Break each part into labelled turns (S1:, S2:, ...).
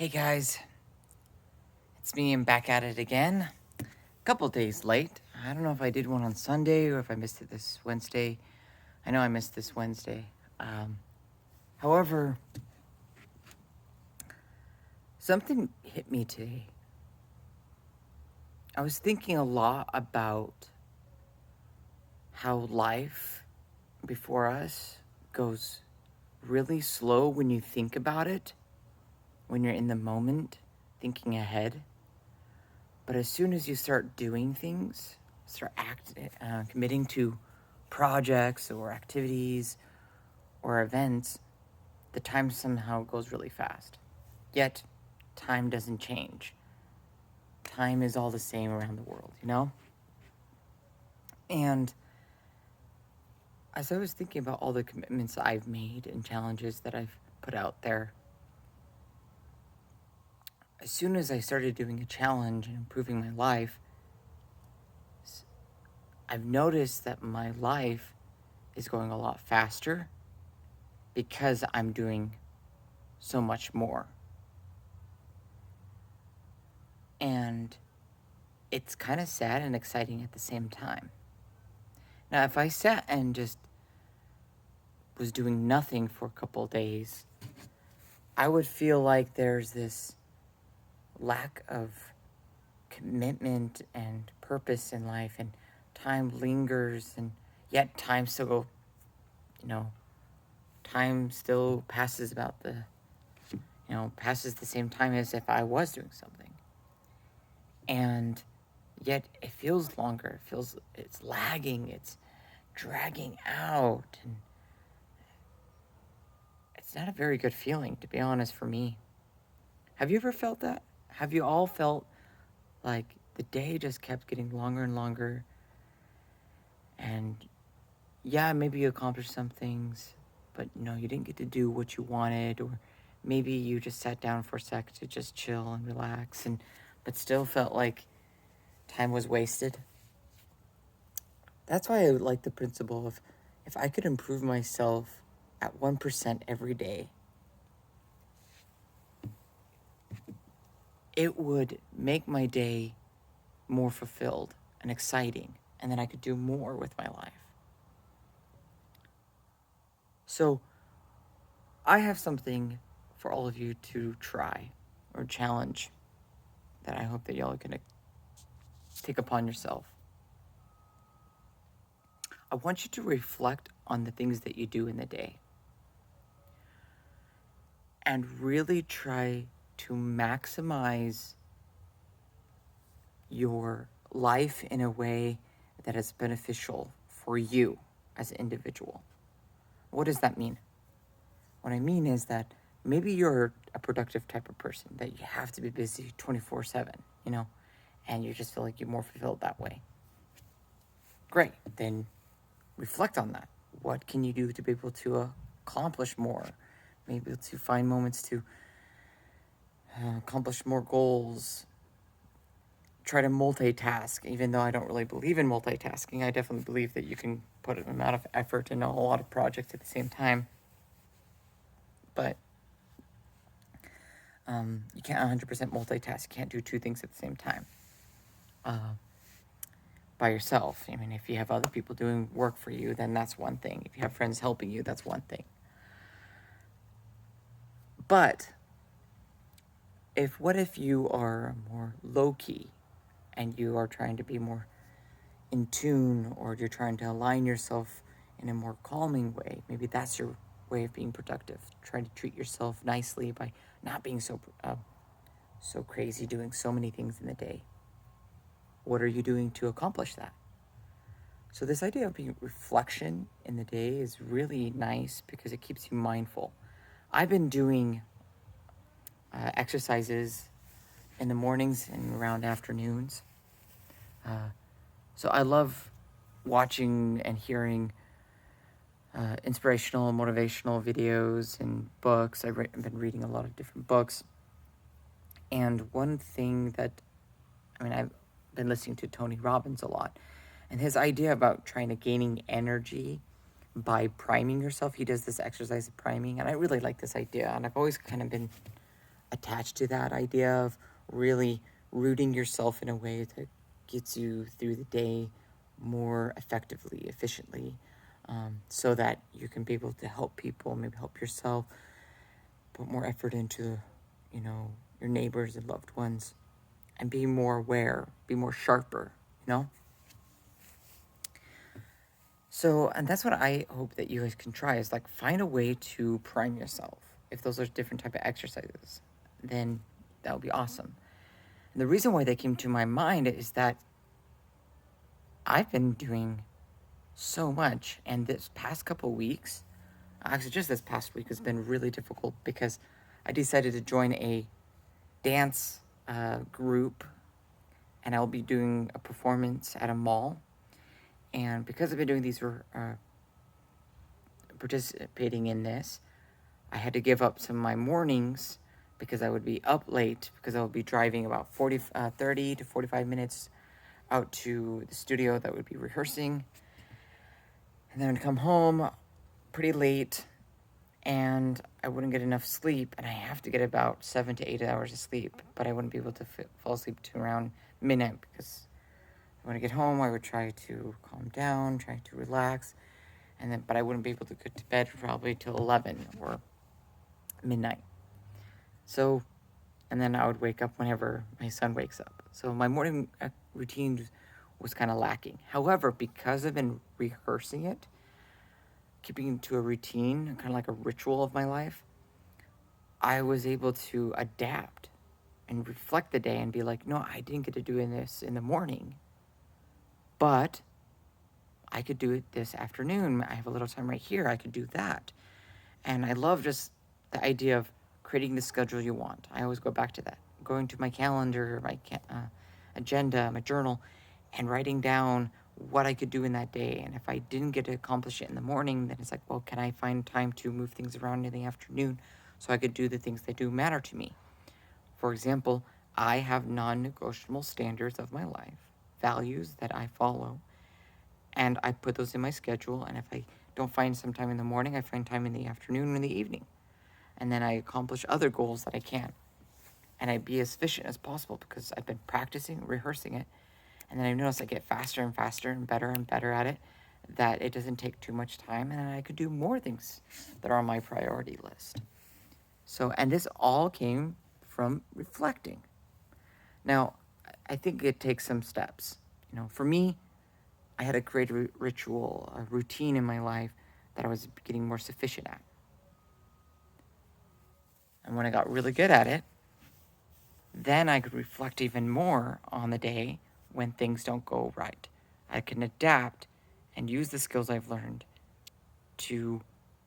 S1: Hey guys, it's me. I'm back at it again. A couple days late. I don't know if I did one on Sunday or if I missed it this Wednesday. I know I missed this Wednesday. However, something hit me today. I was thinking a lot about how life before us goes really slow when you think about it, when you're in the moment, thinking ahead. But as soon as you start doing things, committing to projects or activities or events, the time somehow goes really fast. Yet, time doesn't change. Time is all the same around the world, you know? And as I was thinking about all the commitments I've made and challenges that I've put out there, as soon as I started doing a challenge and improving my life, I've noticed that my life is going a lot faster because I'm doing so much more. And it's kind of sad and exciting at the same time. Now, if I sat and just was doing nothing for a couple days, I would feel like there's this lack of commitment and purpose in life, and time lingers, and yet time still time still passes passes the same time as if I was doing something. And yet it feels longer. It's lagging, it's dragging out, and it's not a very good feeling, to be honest, for me. Have you ever felt that? Have you all felt like the day just kept getting longer and longer, and yeah, maybe you accomplished some things, but you didn't get to do what you wanted, or maybe you just sat down for a sec to just chill and relax, but still felt like time was wasted? That's why I like the principle of, if I could improve myself at 1% every day, it would make my day more fulfilled and exciting, and then I could do more with my life. So I have something for all of you to try or challenge that I hope that y'all are going to take upon yourself. I want you to reflect on the things that you do in the day and really try to maximize your life in a way that is beneficial for you as an individual. What does that mean? What I mean is that maybe you're a productive type of person, that you have to be busy 24/7, and you just feel like you're more fulfilled that way. Great, then reflect on that. What can you do to be able to accomplish more? Maybe to find moments to accomplish more goals. Try to multitask, even though I don't really believe in multitasking. I definitely believe that you can put an amount of effort into a whole lot of projects at the same time. But you can't 100% multitask. You can't do two things at the same time by yourself. I mean, if you have other people doing work for you, then that's one thing. If you have friends helping you, that's one thing. But what if you are more low-key and you are trying to be more in tune, or you're trying to align yourself in a more calming way? Maybe that's your way of being productive. Try to treat yourself nicely by not being so crazy, doing so many things in the day. What are you doing to accomplish that? So this idea of being reflection in the day is really nice because it keeps you mindful. I've been doing exercises in the mornings and around afternoons. So I love watching and hearing inspirational and motivational videos and books. I've been reading a lot of different books. And one thing I've been listening to Tony Robbins a lot. And his idea about gaining energy by priming yourself, he does this exercise of priming. And I really like this idea. And I've always kind of been attached to that idea of really rooting yourself in a way that gets you through the day more effectively, efficiently, so that you can be able to help people, maybe help yourself, put more effort into, your neighbors and loved ones, and be more aware, be more sharper, you know? So, and that's what I hope that you guys can try is like find a way to prime yourself. If those are different type of exercises, then that would be awesome. And the reason why they came to my mind is that I've been doing so much, and this past couple weeks, actually just this past week has been really difficult because I decided to join a dance group, and I'll be doing a performance at a mall. And because I've been doing these, participating in this, I had to give up some of my mornings because I would be up late because I would be driving about 30 to 45 minutes out to the studio that would be rehearsing. And then I'd come home pretty late and I wouldn't get enough sleep. And I have to get about 7 to 8 hours of sleep, but I wouldn't be able to fall asleep to around midnight because when I get home, I would try to calm down, try to relax, but I wouldn't be able to get to bed probably till 11 or midnight. So, and then I would wake up whenever my son wakes up. So my morning routine was kind of lacking. However, because I've been rehearsing it, keeping to a routine, kind of like a ritual of my life, I was able to adapt and reflect the day and be like, no, I didn't get to do this in the morning, but I could do it this afternoon. I have a little time right here. I could do that. And I love just the idea of creating the schedule you want. I always go back to that. Going to my calendar, my agenda, my journal, and writing down what I could do in that day. And if I didn't get to accomplish it in the morning, then it's like, well, can I find time to move things around in the afternoon so I could do the things that do matter to me? For example, I have non-negotiable standards of my life, values that I follow, and I put those in my schedule. And if I don't find some time in the morning, I find time in the afternoon or in the evening. And then I accomplish other goals that I can. And I be as efficient as possible because I've been practicing, rehearsing it. And then I notice I get faster and faster and better at it, that it doesn't take too much time, and I could do more things that are on my priority list. So, and this all came from reflecting. Now, I think it takes some steps. For me, I had to create a ritual, a routine in my life that I was getting more sufficient at. And when I got really good at it, then I could reflect even more on the day when things don't go right. I can adapt and use the skills I've learned to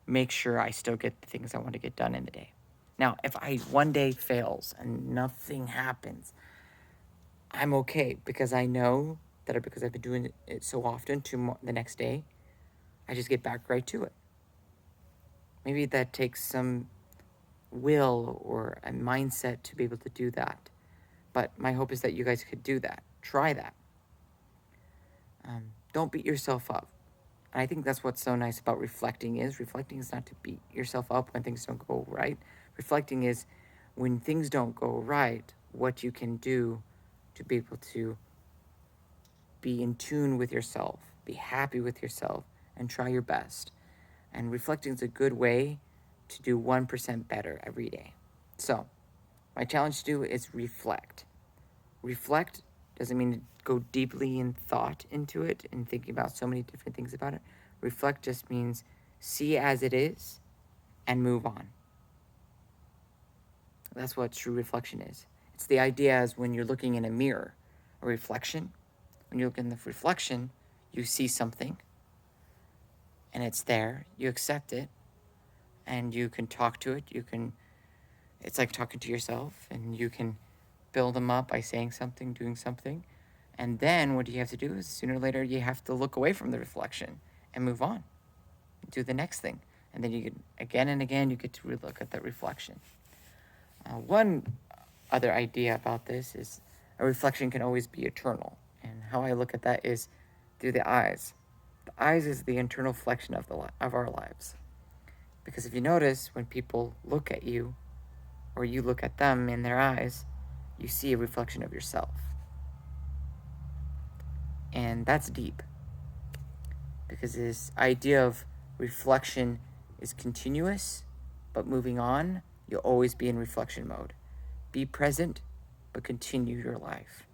S1: make sure I still get the things I want to get done in the day. Now, if one day fails and nothing happens, I'm okay because I know that because I've been doing it so often, the next day, I just get back right to it. Maybe that takes some will or a mindset to be able to do that. But my hope is that you guys could do that. Try that. Don't beat yourself up. And I think that's what's so nice about reflecting is not to beat yourself up when things don't go right. Reflecting is when things don't go right, what you can do to be able to be in tune with yourself, be happy with yourself, and try your best. And reflecting is a good way to do 1% better every day. So, my challenge to you is reflect. Reflect doesn't mean to go deeply in thought into it and thinking about so many different things about it. Reflect just means see as it is and move on. That's what true reflection is. It's the idea as when you're looking in a mirror, a reflection. When you look in the reflection, you see something and it's there. You accept it and you can talk to it. It's like talking to yourself, and you can build them up by saying something, doing something. And then what you have to do is sooner or later you have to look away from the reflection and move on. Do the next thing. And then you get again and again you get to relook at that reflection. One other idea about this is a reflection can always be eternal. And how I look at that is through the eyes. The eyes is the internal reflection of our lives. Because if you notice, when people look at you, or you look at them in their eyes, you see a reflection of yourself. And that's deep, because this idea of reflection is continuous, but moving on, you'll always be in reflection mode. Be present, but continue your life.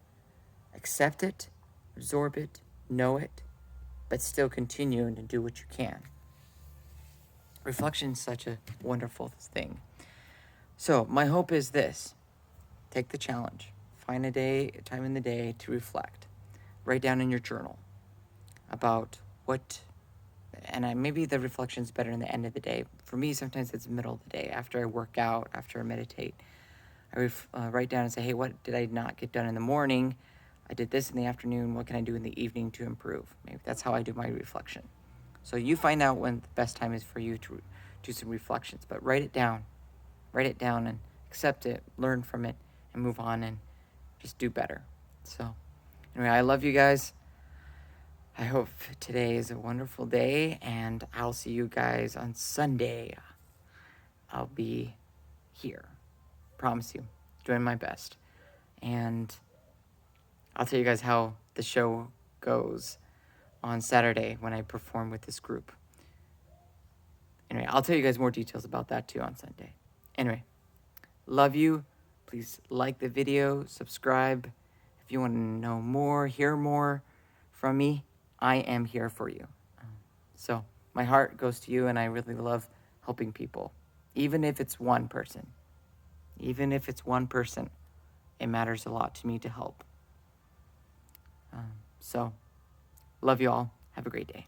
S1: Accept it, absorb it, know it, but still continue and do what you can. Reflection is such a wonderful thing. So my hope is this: take the challenge. Find a time in the day to reflect. Write down in your journal about what, and maybe the reflection is better in the end of the day. For me, sometimes it's the middle of the day, after I work out, after I meditate. I write down and say, hey, what did I not get done in the morning? I did this in the afternoon. What can I do in the evening to improve? Maybe that's how I do my reflection. So you find out when the best time is for you to do some reflections, but write it down. Write it down and accept it, learn from it, and move on and just do better. So anyway, I love you guys. I hope today is a wonderful day, and I'll see you guys on Sunday. I'll be here. Promise you. Doing my best. And I'll tell you guys how the show goes on Saturday when I perform with this group. Anyway, I'll tell you guys more details about that too on Sunday. Anyway, love you. Please like the video, subscribe. If you want to know more, hear more from me, I am here for you. So my heart goes to you, and I really love helping people. Even if it's one person. Even if it's one person, it matters a lot to me to help. So, love you all. Have a great day.